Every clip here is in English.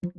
I'm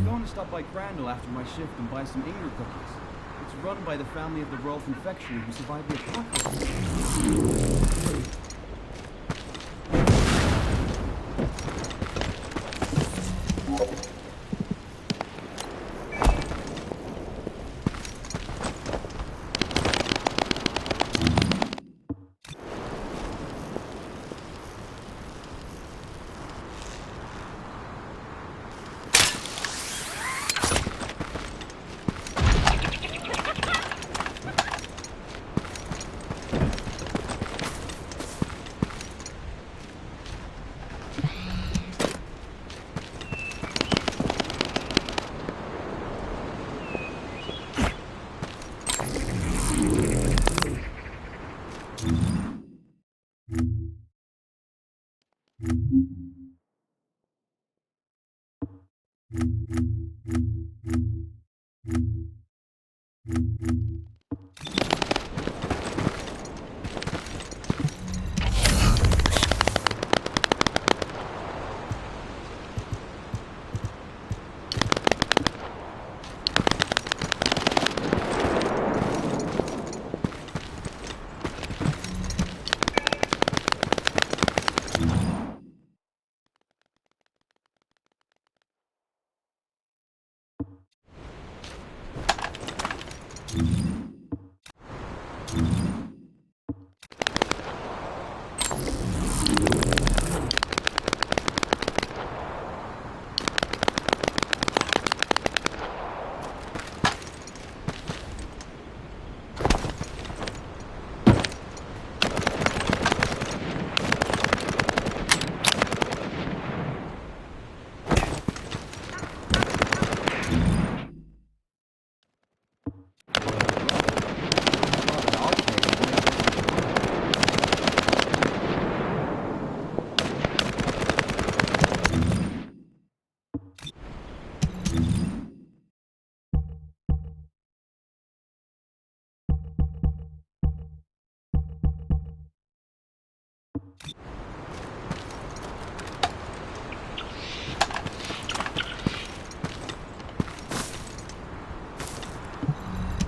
going to stop by Crandall after my shift and buy some Inger cookies. It's run by the family of the Royal Confectionery who survived the apocalypse.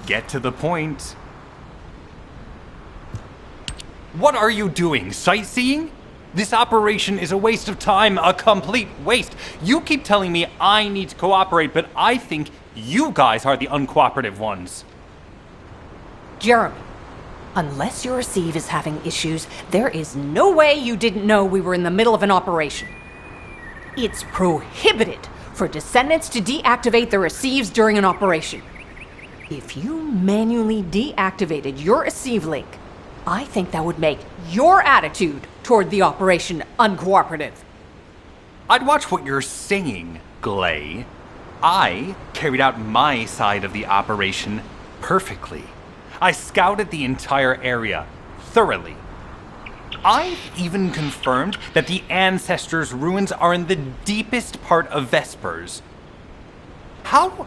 Get to the point. What are you doing? Sightseeing? This operation is a waste of time, a complete waste. You keep telling me I need to cooperate, but I think you guys are the uncooperative ones. Jeremy, unless your receive is having issues, there is no way you didn't know we were in the middle of an operation. It's prohibited for descendants to deactivate their receives during an operation. If you manually deactivated your receive link, I think that would make your attitude toward the operation uncooperative. I'd watch what you're saying, Glay. I carried out my side of the operation perfectly. I scouted the entire area thoroughly. I've even confirmed that the Ancestors' ruins are in the deepest part of Vespers. How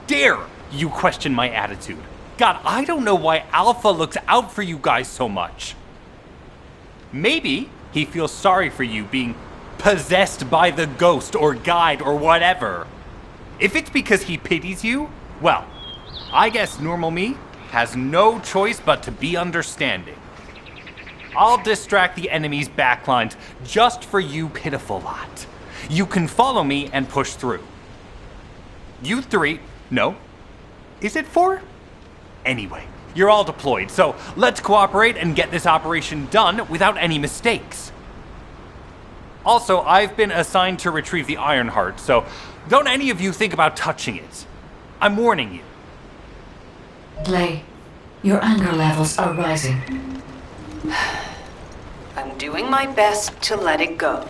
dare you question my attitude? God, I don't know why Alpha looks out for you guys so much. Maybe he feels sorry for you being possessed by the ghost or guide or whatever. If it's because he pities you, well, I guess normal me has no choice but to be understanding. I'll distract the enemy's backlines just for you pitiful lot. You can follow me and push through. You three, no. Is it four? Anyway, you're all deployed, so let's cooperate and get this operation done without any mistakes. Also, I've been assigned to retrieve the Ironheart, so don't any of you think about touching it. I'm warning you. Gley, your anger levels are rising. I'm doing my best to let it go.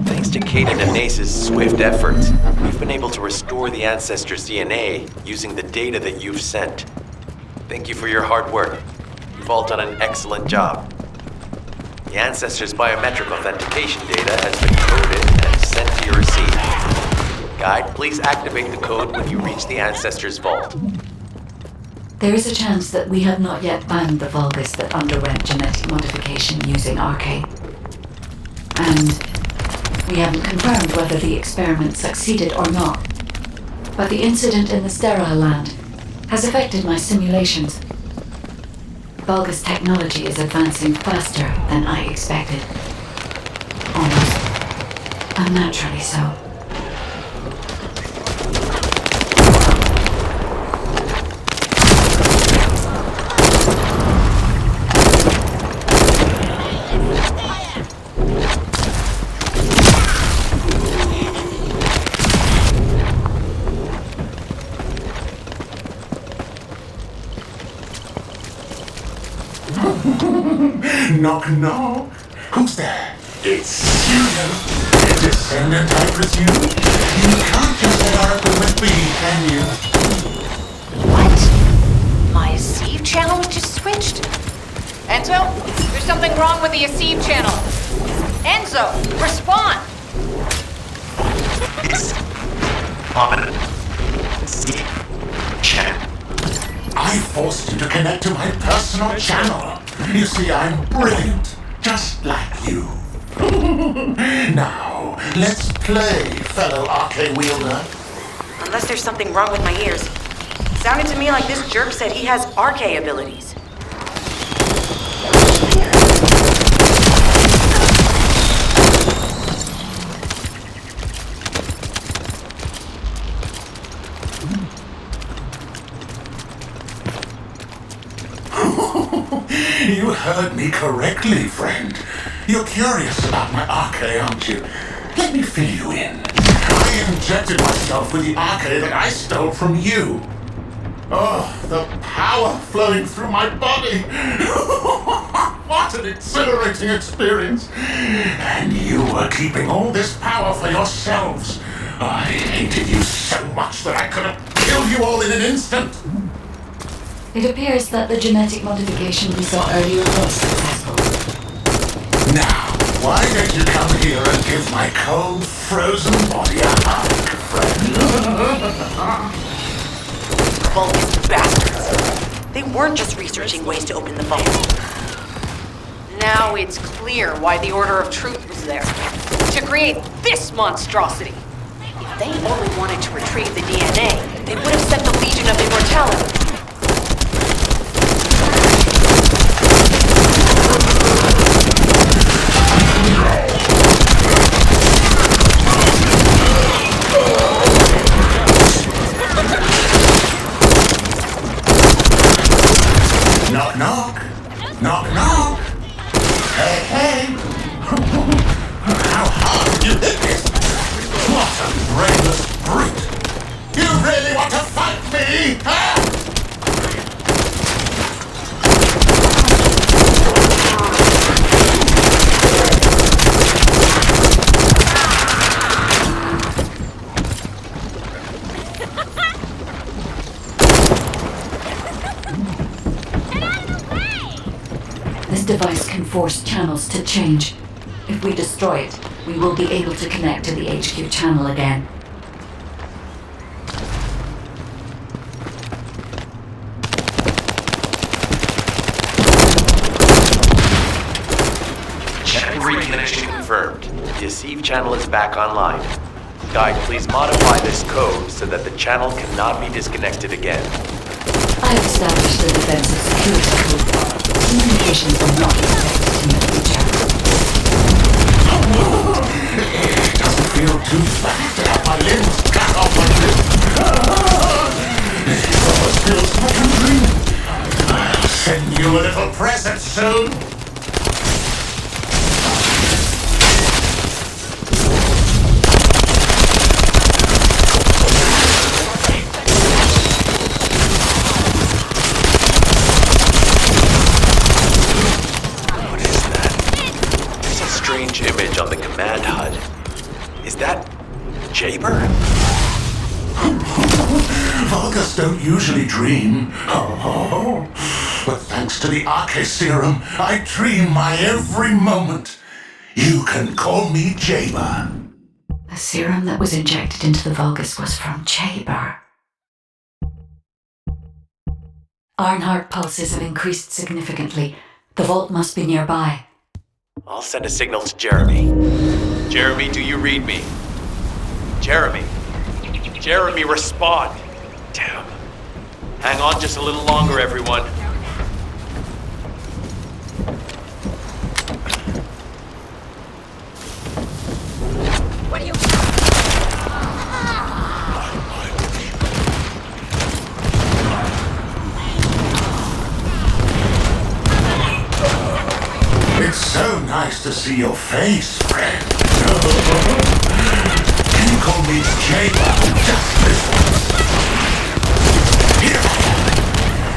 Thanks to Kaden and Nace's swift efforts, we've been able to restore the Ancestors' DNA using the data that you've sent. Thank you for your hard work. You've all done an excellent job. The Ancestors' biometric authentication data has been coded and sent to your receiver. Guide, please activate the code when you reach the Ancestors' vault. There is a chance that we have not yet found the Vulgus that underwent genetic modification using Arcade. And we haven't confirmed whether the experiment succeeded or not. But the incident in the Sterile Land has affected my simulations. Vulgus technology is advancing faster than I expected. Almost unnaturally so. Knock, knock. Who's there? It's Susan. Descendant, I presume? You can't just let Oracle with me, can you? What? My Aceve channel was just switched? Enzo, there's something wrong with the Aceve channel. Enzo, respond! It's on chat. I forced you to connect to my personal channel. You see, I'm brilliant, just like you. Now, let's play, fellow Arcade wielder. Unless there's something wrong with my ears. Sounded to me like this jerk said he has Arcade abilities. You heard me correctly, friend. You're curious about my Arcade, aren't you? Let me fill you in. I injected myself with the Arcade that I stole from you. Oh, the power flowing through my body. What an exhilarating experience. And you were keeping all this power for yourselves. I hated you so much that I could have killed you all in an instant. It appears that the genetic modification we saw earlier was successful. Now, why don't you come here and give my cold, frozen body a hug, friend? Vulcan bastards. They weren't just researching ways to open the vault. Now it's clear why the Order of Truth was there. To create this monstrosity. If they only wanted to retrieve the DNA, they would have sent the Legion of Immortality. Knock, knock. Knock, knock. Hey, hey. How hard did you hit this? What a brainless brute. You really want to fight me, huh? This device can force channels to change. If we destroy it, we will be able to connect to the HQ channel again. Reconnection confirmed. The Asive channel is back online. Guide, please modify this code so that the channel cannot be disconnected again. I have established the defensive security code. Communications will not be affected in the future. It doesn't feel too bad to have my limbs cut off like this. It almost feels like a dream. I'll send you a little present soon. Image on the command HUD. Is that Jaber? Vulgus don't usually dream. Oh, but thanks to the Arche serum, I dream my every moment. You can call me Jaber. The serum that was injected into the Vulgus was from Jaber. Arnhart pulses have increased significantly. The vault must be nearby. I'll send a signal to Jeremy. Jeremy, do you read me? Jeremy. Jeremy, respond. Damn. Hang on just a little longer, everyone. What are you... It's so nice to see your face, friend. Can you call me Jaber? Just this once. Here I am.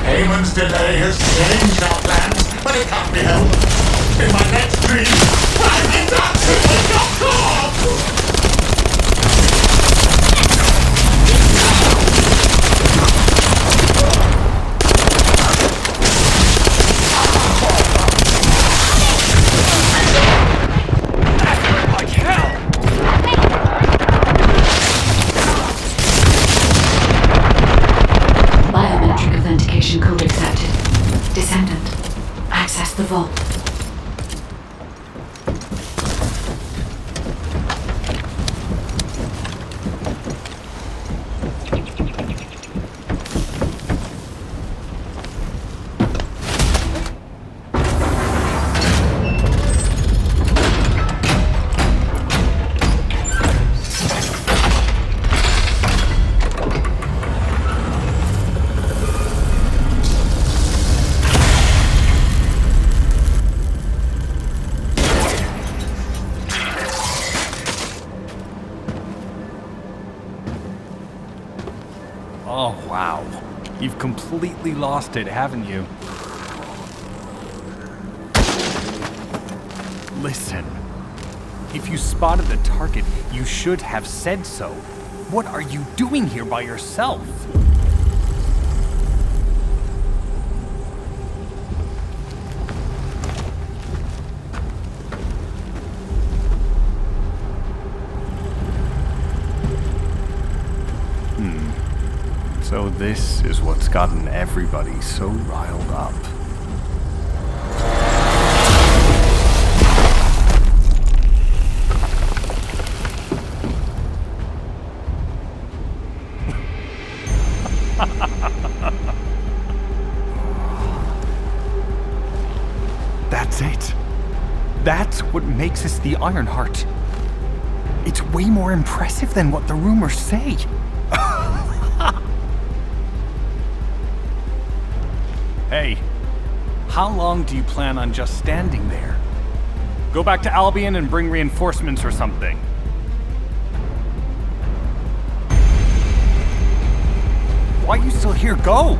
Haemon's delay has changed our plans, but it can't be helped. In my next dream, I'm inducted with your corpse! Biometric authentication code accepted. Descendant, access the vault. Oh, wow. You've completely lost it, haven't you? Listen. If you spotted the target, you should have said so. What are you doing here by yourself? So this is what's gotten everybody so riled up. That's it. That's what makes us the Ironheart. It's way more impressive than what the rumors say. Hey, how long do you plan on just standing there? Go back to Albion and bring reinforcements or something. Why are you still here? Go!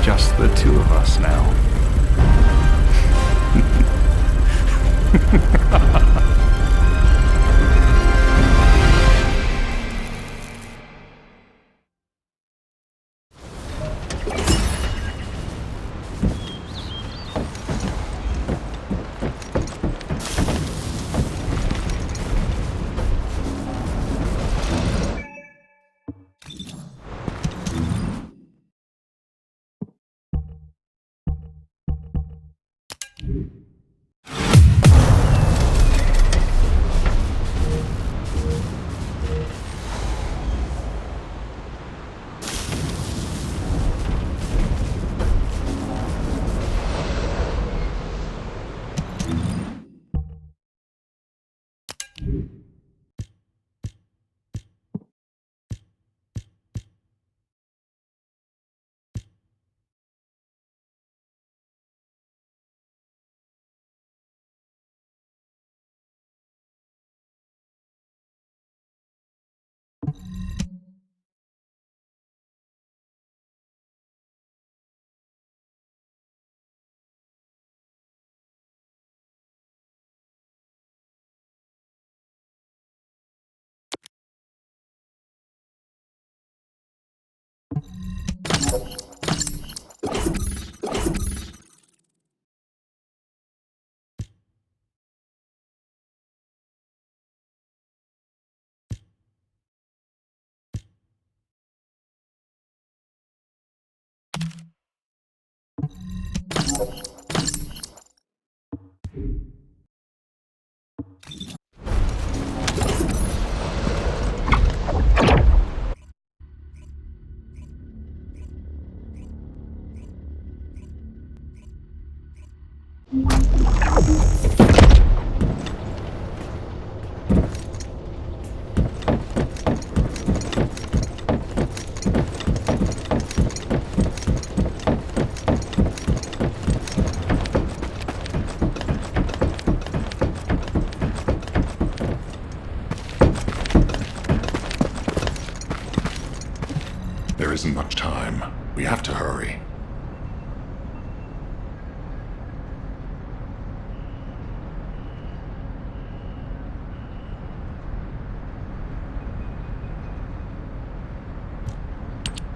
Just the two of us now. There isn't much time. We have to hurry.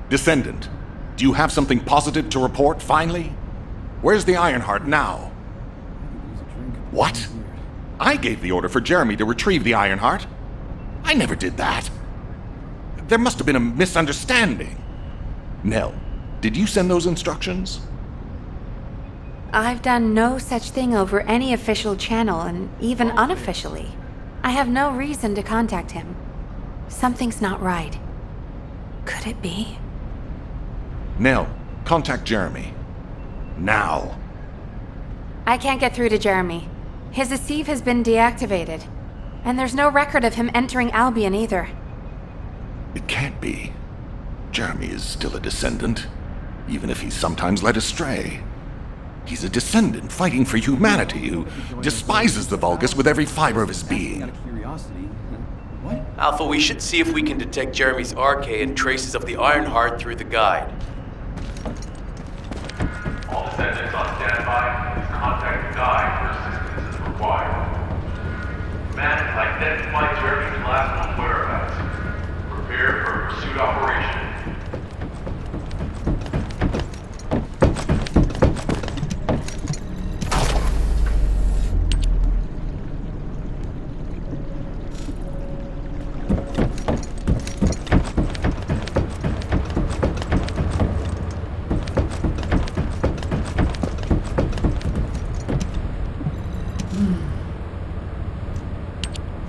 Descendant, do you have something positive to report, finally? Where's the Ironheart now? What? I gave the order for Jeremy to retrieve the Ironheart. I never did that. There must have been a misunderstanding. Nell, did you send those instructions? I've done no such thing over any official channel, and even unofficially. I have no reason to contact him. Something's not right. Could it be? Nell, contact Jeremy. Now. I can't get through to Jeremy. His Asif has been deactivated. And there's no record of him entering Albion either. It can't be. Jeremy is still a descendant, even if he's sometimes led astray. He's a descendant fighting for humanity who despises the Vulgus with every fiber of his Out being. of curiosity. What? Alpha, we should see if we can detect Jeremy's arcade and traces of the Ironheart through the guide. All descendants on standby. Please contact the guide for assistance as required. Man has identified Jeremy's last known whereabouts. Prepare for a pursuit operation.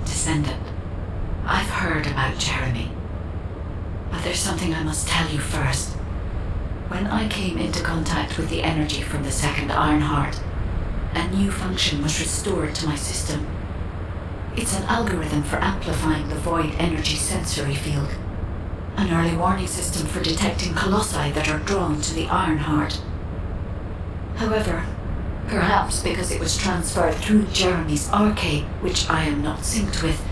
Descendant, I've heard about Jeremy. But there's something I must tell you first. When I came into contact with the energy from the second Ironheart, a new function was restored to my system. It's an algorithm for amplifying the void energy sensory field. An early warning system for detecting colossi that are drawn to the Ironheart. However, perhaps because it was transferred through Jeremy's arcade, which I am not synced with,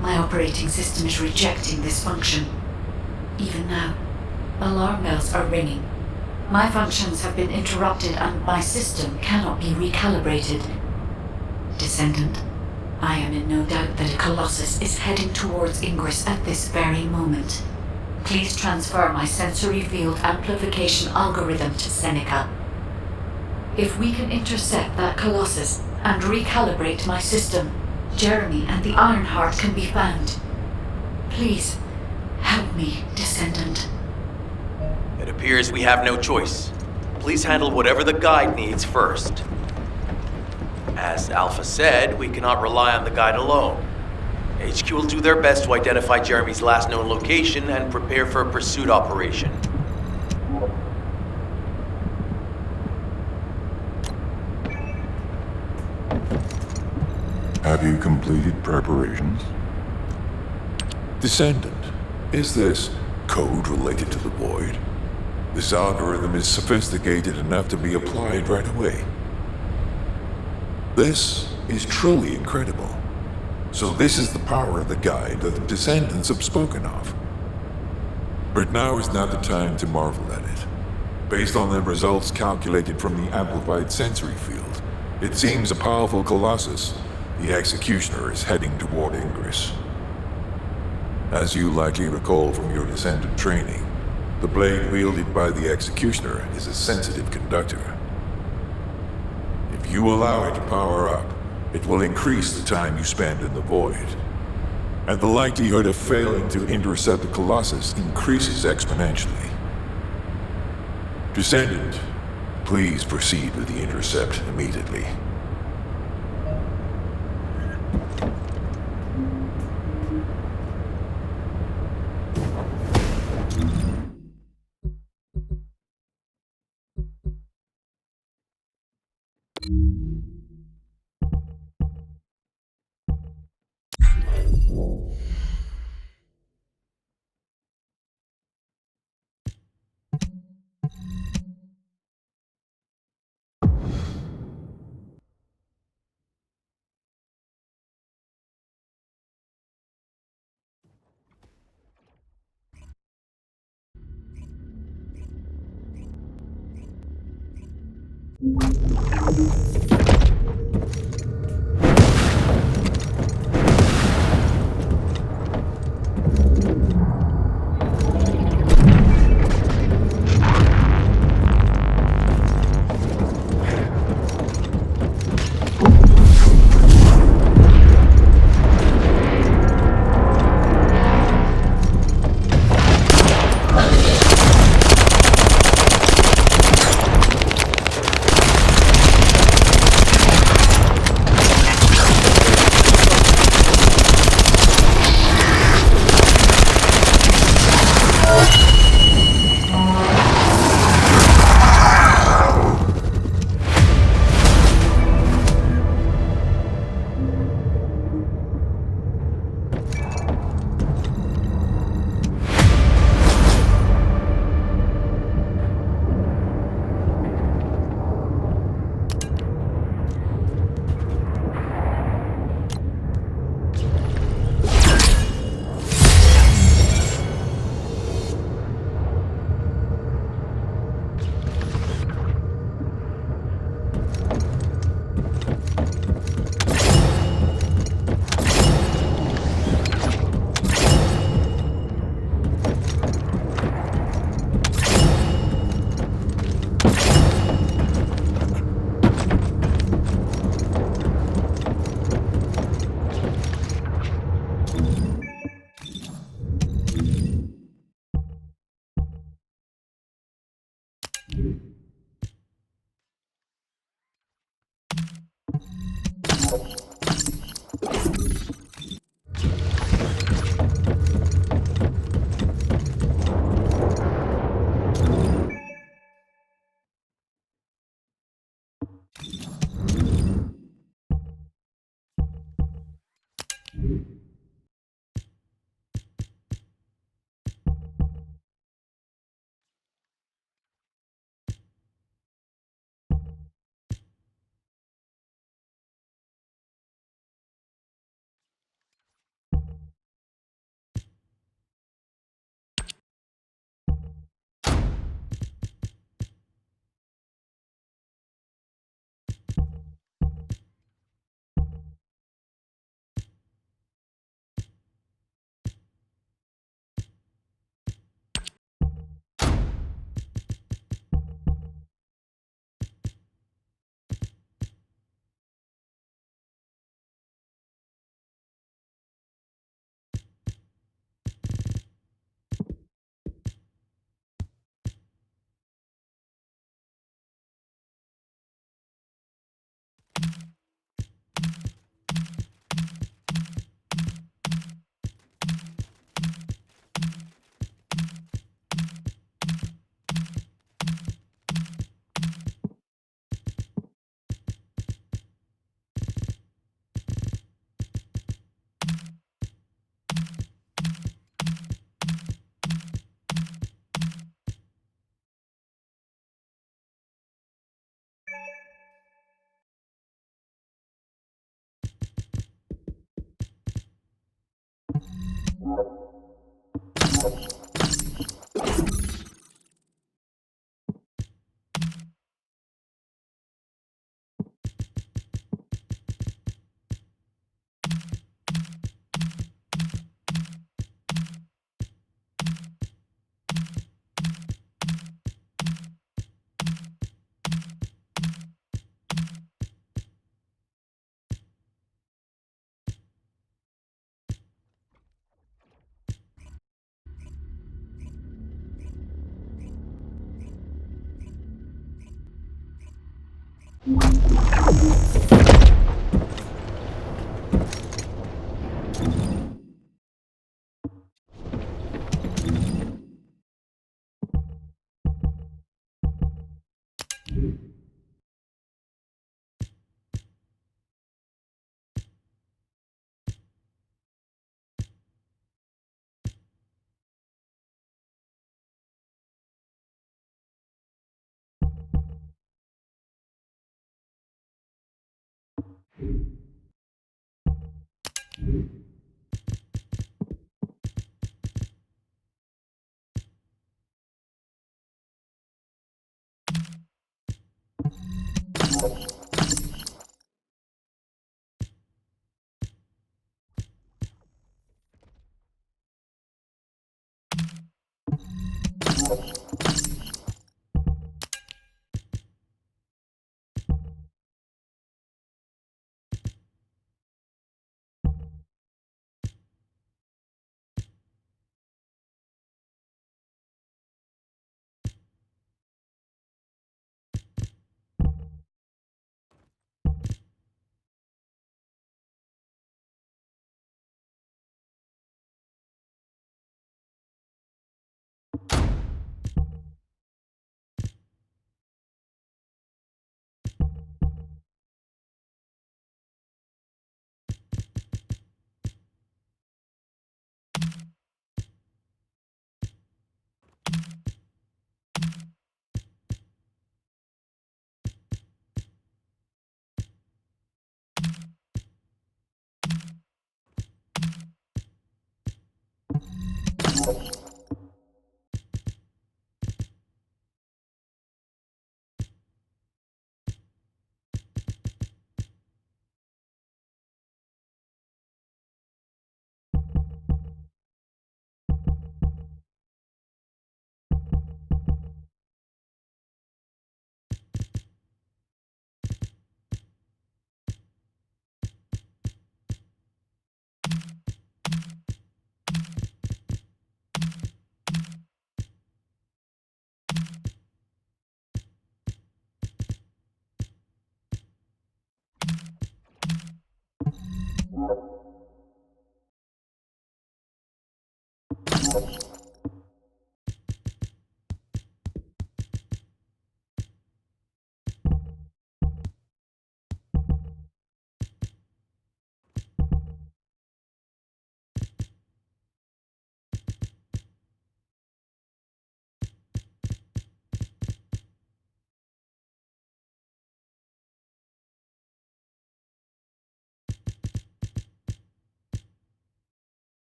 my operating system is rejecting this function. Even now, alarm bells are ringing. My functions have been interrupted and my system cannot be recalibrated. Descendant, I am in no doubt that a Colossus is heading towards Ingress at this very moment. Please transfer my sensory field amplification algorithm to Seneca. If we can intercept that Colossus and recalibrate my system, Jeremy and the Ironheart can be found. Please, help me, Descendant. It appears we have no choice. Please handle whatever the guide needs first. As Alpha said, we cannot rely on the guide alone. HQ will do their best to identify Jeremy's last known location and prepare for a pursuit operation. Have you completed preparations? Descendant, is this code related to the Void? This algorithm is sophisticated enough to be applied right away. This is truly incredible. So this is the power of the guide that the Descendants have spoken of. But now is not the time to marvel at it. Based on the results calculated from the amplified sensory field, it seems a powerful Colossus, the Executioner, is heading toward Ingress. As you likely recall from your Descendant training, the blade wielded by the Executioner is a sensitive conductor. If you allow it to power up, it will increase the time you spend in the Void. And the likelihood of failing to intercept the Colossus increases exponentially. Descendant, please proceed with the intercept immediately.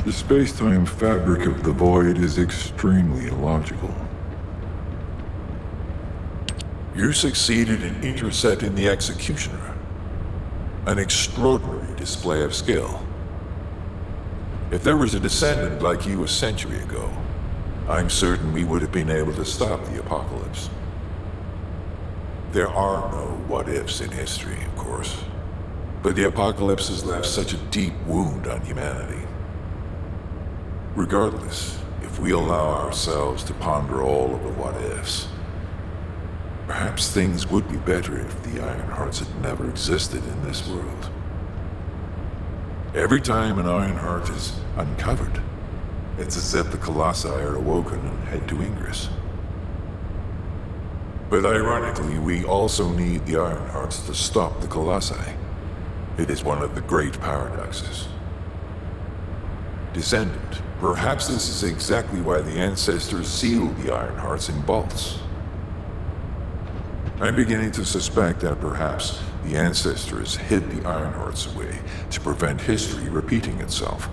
The space-time fabric of the Void is extremely illogical. You succeeded in intercepting the Executioner. An extraordinary display of skill. If there was a descendant like you a century ago, I'm certain we would have been able to stop the apocalypse. There are no what-ifs in history, of course, but the apocalypse has left such a deep wound on humanity. Regardless, if we allow ourselves to ponder all of the what-ifs, perhaps things would be better if the Ironhearts had never existed in this world. Every time an Ironheart is uncovered, it's as if the Colossi are awoken and head to Ingress. But ironically, we also need the Ironhearts to stop the Colossi. It is one of the great paradoxes. Descendant, perhaps this is exactly why the ancestors sealed the Ironhearts in vaults. I'm beginning to suspect that perhaps the ancestors hid the Ironhearts away to prevent history repeating itself.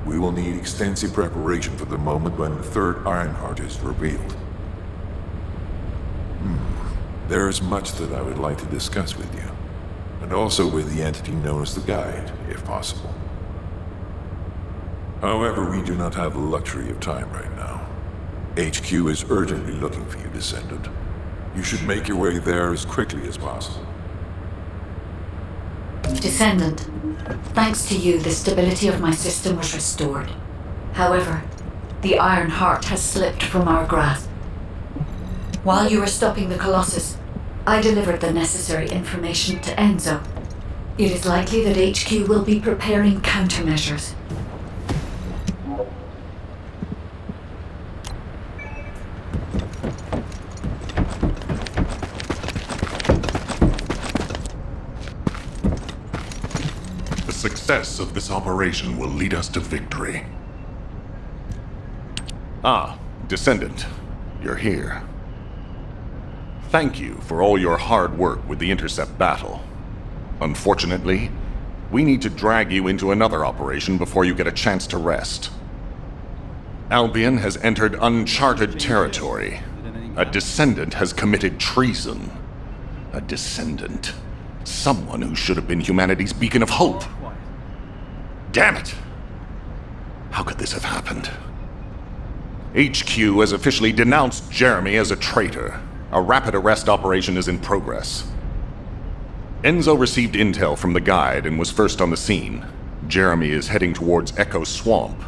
We will need extensive preparation for the moment when the third Ironheart is revealed. There is much that I would like to discuss with you, and also with the entity known as the Guide, if possible. However, we do not have the luxury of time right now. HQ is urgently looking for you, Descendant. You should make your way there as quickly as possible. Descendant, thanks to you, the stability of my system was restored. However, the Ironheart has slipped from our grasp. While you were stopping the Colossus, I delivered the necessary information to Enzo. It is likely that HQ will be preparing countermeasures. The success of this operation will lead us to victory. Ah, Descendant, you're here. Thank you for all your hard work with the Intercept battle. Unfortunately, we need to drag you into another operation before you get a chance to rest. Albion has entered uncharted territory. A Descendant has committed treason. A Descendant. Someone who should have been humanity's beacon of hope. Damn it! How could this have happened? HQ has officially denounced Jeremy as a traitor. A rapid arrest operation is in progress. Enzo received intel from the Guide and was first on the scene. Jeremy is heading towards Echo Swamp.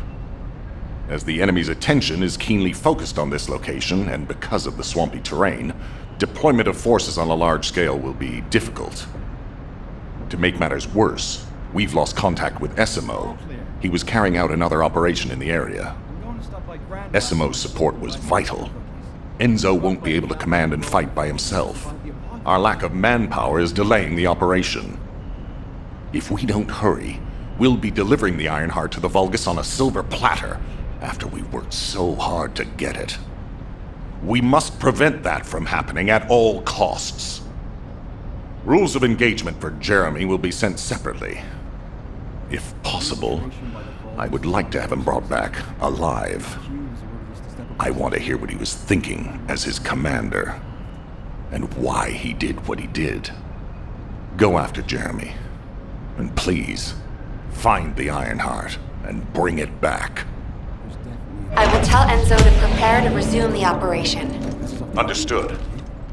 As the enemy's attention is keenly focused on this location, and because of the swampy terrain, deployment of forces on a large scale will be difficult. To make matters worse, we've lost contact with Essimo. He was carrying out another operation in the area. Essimo's support was vital. Enzo won't be able to command and fight by himself. Our lack of manpower is delaying the operation. If we don't hurry, we'll be delivering the Ironheart to the Vulgus on a silver platter after we worked so hard to get it. We must prevent that from happening at all costs. Rules of engagement for Jeremy will be sent separately. If possible, I would like to have him brought back alive. I want to hear what he was thinking as his commander, and why he did what he did. Go after Jeremy, and please, find the Ironheart and bring it back. I will tell Enzo to prepare to resume the operation. Understood.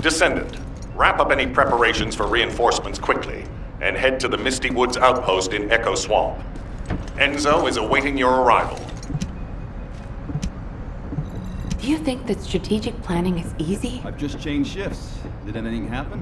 Descendant, wrap up any preparations for reinforcements quickly, and head to the Misty Woods outpost in Echo Swamp. Enzo is awaiting your arrival. Do you think that strategic planning is easy? I've just changed shifts. Did anything happen?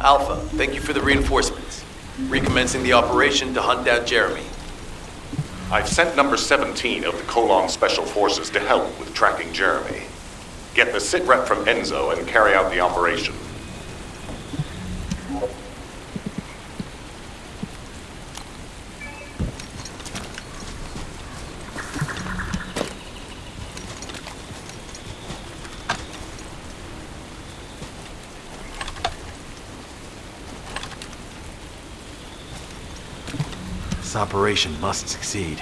Alpha, thank you for the reinforcements. Recommencing the operation to hunt down Jeremy. I've sent number 17 of the Kolong Special Forces to help with tracking Jeremy. Get the sitrep from Enzo and carry out the operation. This operation must succeed.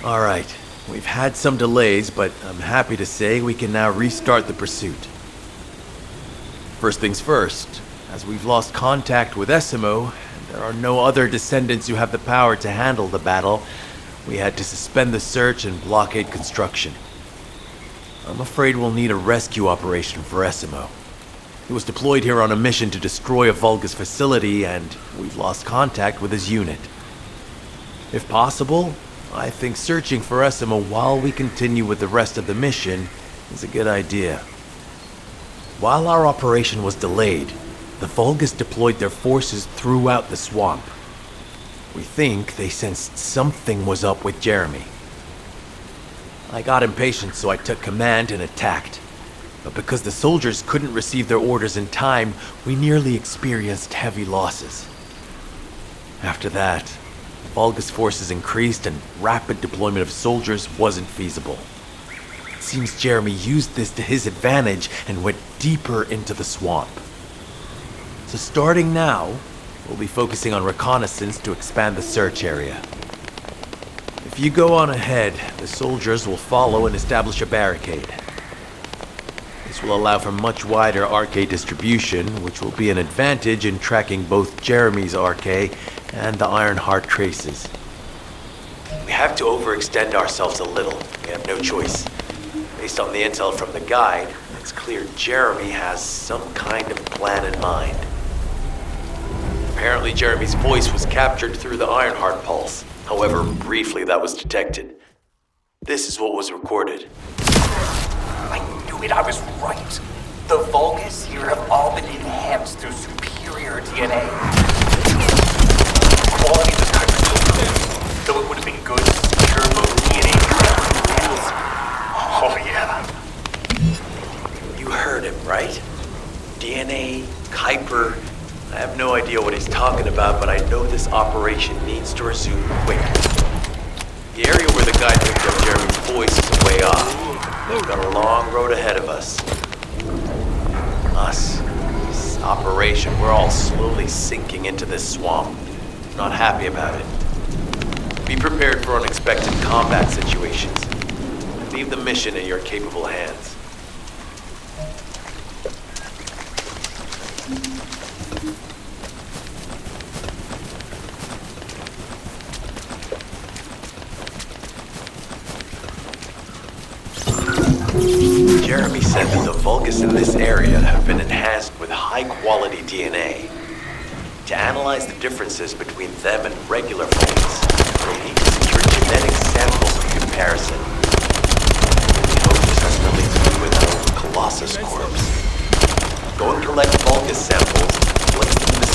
Alright, we've had some delays, but I'm happy to say we can now restart the pursuit. First things first, as we've lost contact with Essimo, and there are no other descendants who have the power to handle the battle, we had to suspend the search and blockade construction. I'm afraid we'll need a rescue operation for Essimo. He was deployed here on a mission to destroy a Vulgus facility, and we've lost contact with his unit. If possible, I think searching for Essimo while we continue with the rest of the mission is a good idea. While our operation was delayed, the Vulgus deployed their forces throughout the swamp. We think they sensed something was up with Jeremy. I got impatient, so I took command and attacked. But because the soldiers couldn't receive their orders in time, we nearly experienced heavy losses. After that, Vulgus forces increased and rapid deployment of soldiers wasn't feasible. It seems Jeremy used this to his advantage and went deeper into the swamp. So starting now, we'll be focusing on reconnaissance to expand the search area. If you go on ahead, the soldiers will follow and establish a barricade. This will allow for much wider RK distribution, which will be an advantage in tracking both Jeremy's RK and the Ironheart traces. We have to overextend ourselves a little. We have no choice. Based on the intel from the guide, it's clear Jeremy has some kind of plan in mind. Apparently Jeremy's voice was captured through the Ironheart pulse. However, briefly that was detected. This is what was recorded. I was right. The Vulgus here have all been enhanced through superior DNA. The quality of this type is so good, though it would have been good to secure both DNA and rules. Oh yeah. You heard him, right? DNA, Kuiper. I have no idea what he's talking about, but I know this operation needs to resume quick. The area where the guy picked up Jeremy's voice is a way off. We've got a long road ahead of us. This operation, we're all slowly sinking into this swamp. Not happy about it. Be prepared for unexpected combat situations. Leave the mission in your capable hands. Jeremy said that the Vulgus in this area have been enhanced with high-quality DNA. To analyze the differences between them and regular Vulgus, we'll need to secure genetic samples for comparison. We hope this has nothing to do with the Colossus corpse. Go and collect Vulgus samples, place them in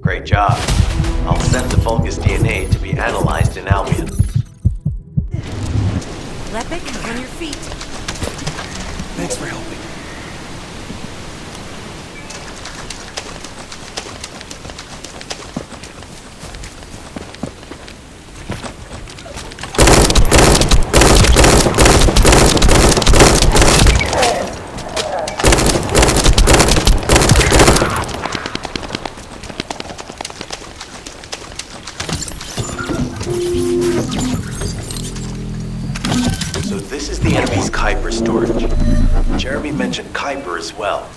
Great job. I'll send the Vulgus DNA to be analyzed in Albion. Lepic, on your feet. Thanks for helping. So this is the enemy's Kuiper storage. Jeremy mentioned Kuiper as well.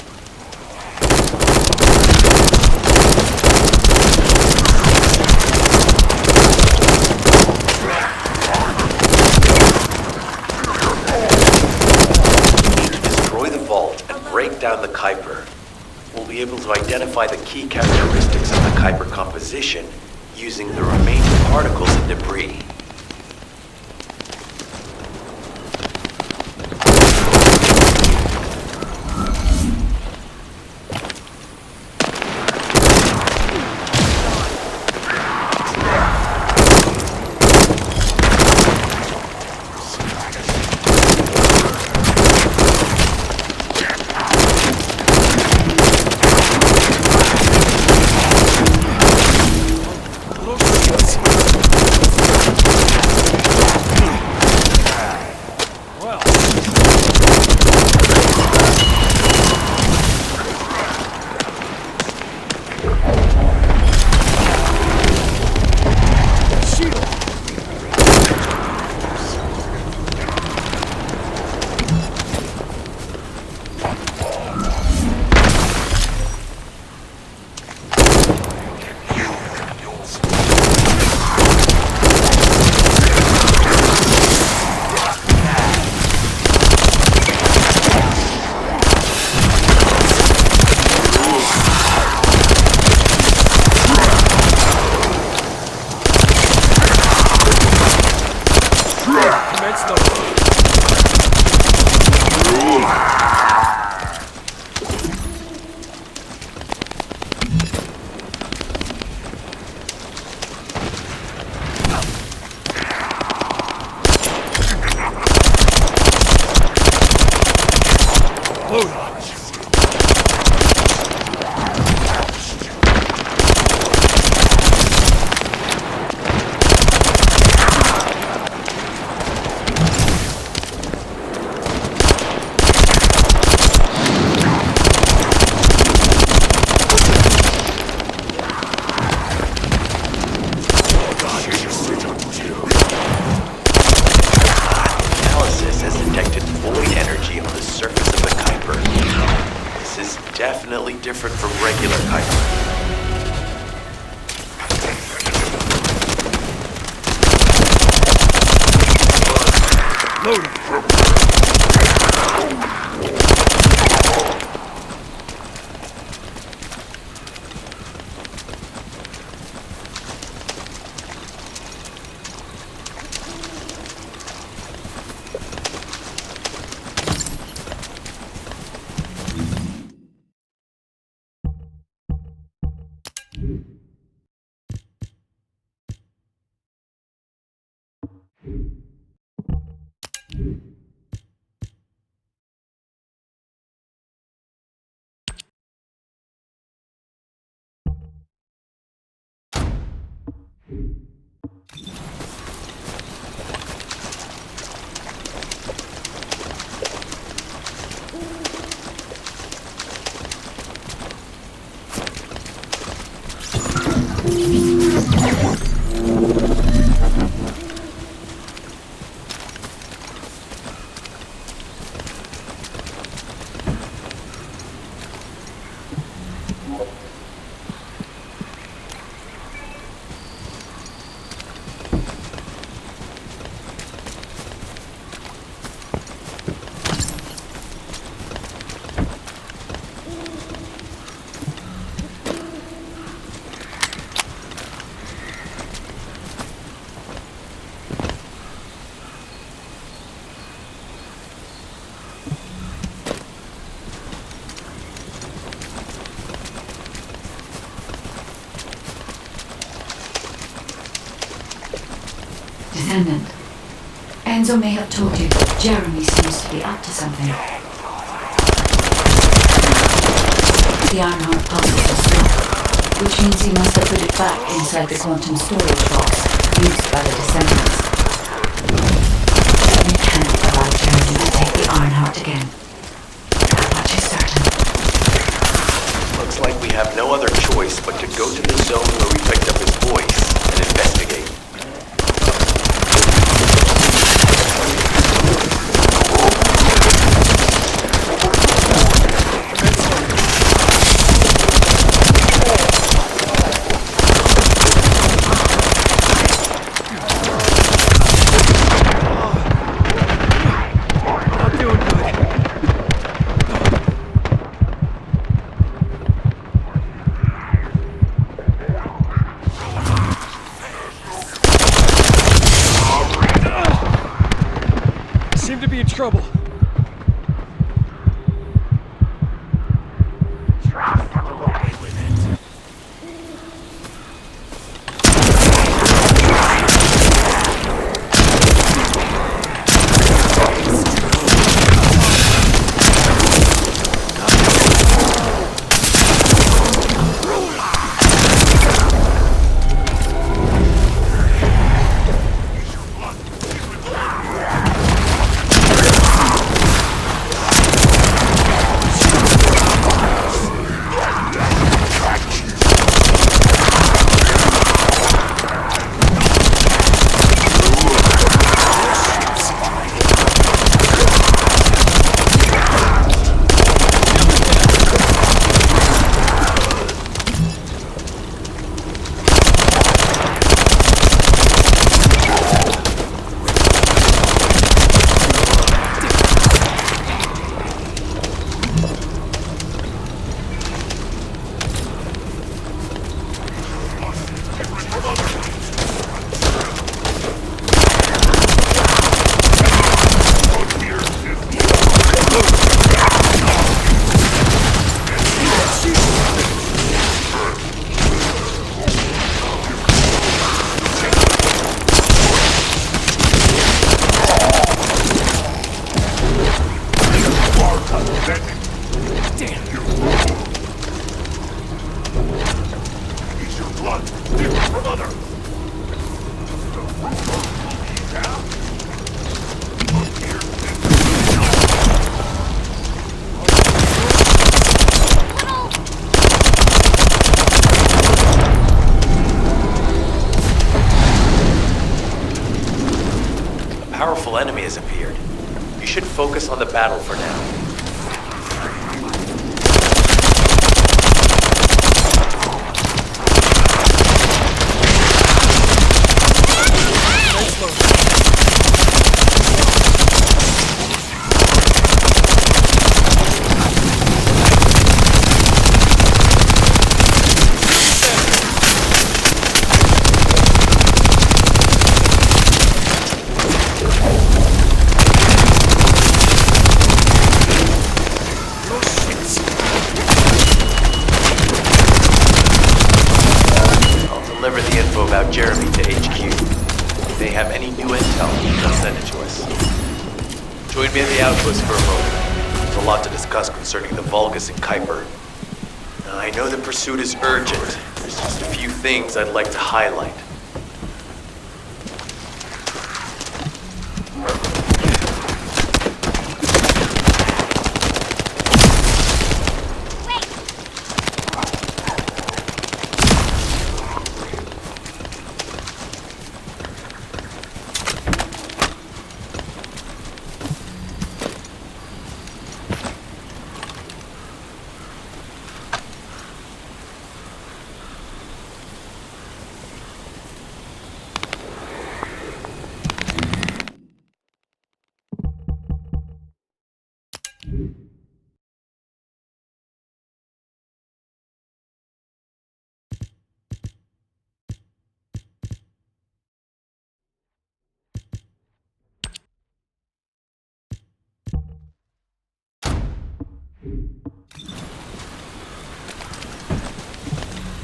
We need to destroy the vault and break down the Kuiper. We'll be able to identify the key characteristics of the Kuiper composition using the remaining particles and debris. Definitely different from regular Kuiper. Descendant, Enzo may have told you that Jeremy seems to be up to something. The Ironheart puzzle is stopped, which means he must have put it back inside the quantum storage box used by the Descendants. We can't allow Jeremy to take the Ironheart again. That much is certain. Looks like we have no other choice but to go to the zone where we picked up his voice and investigate. Trouble. Powerful enemy has appeared. You should focus on the battle for now. About Jeremy to HQ. If they have any new intel, they'll send it to us. Join me at the outpost for a moment. There's a lot to discuss concerning the Vulgus and Kuiper. Now, I know the pursuit is urgent. There's just a few things I'd like to highlight.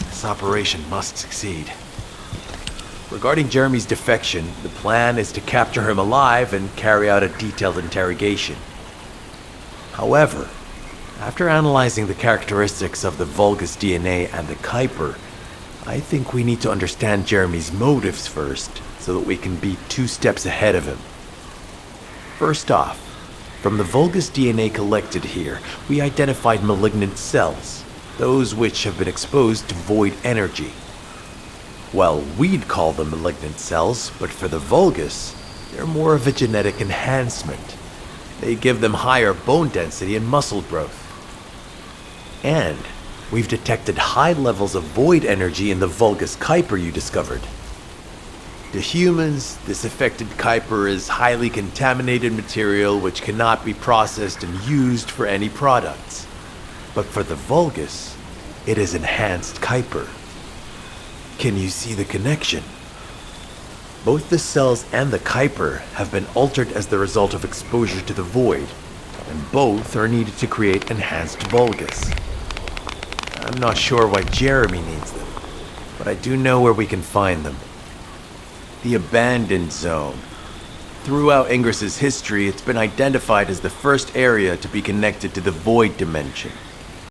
This operation must succeed. Regarding Jeremy's defection, the plan is to capture him alive and carry out a detailed interrogation. However, after analyzing the characteristics of the Vulgus DNA and the Kuiper, I think we need to understand Jeremy's motives first, so that we can be 2 steps ahead of him. First off, from the Vulgus DNA collected here, we identified malignant cells, those which have been exposed to void energy. Well, we'd call them malignant cells, but for the Vulgus, they're more of a genetic enhancement. They give them higher bone density and muscle growth. And we've detected high levels of void energy in the Vulgus Kuiper you discovered. To humans, this affected Kuiper is highly contaminated material which cannot be processed and used for any products. But for the Vulgus, it is enhanced Kuiper. Can you see the connection? Both the cells and the Kuiper have been altered as the result of exposure to the void, and both are needed to create enhanced Vulgus. I'm not sure why Jeremy needs them, but I do know where we can find them. The Abandoned Zone. Throughout Ingris's history, it's been identified as the first area to be connected to the Void Dimension.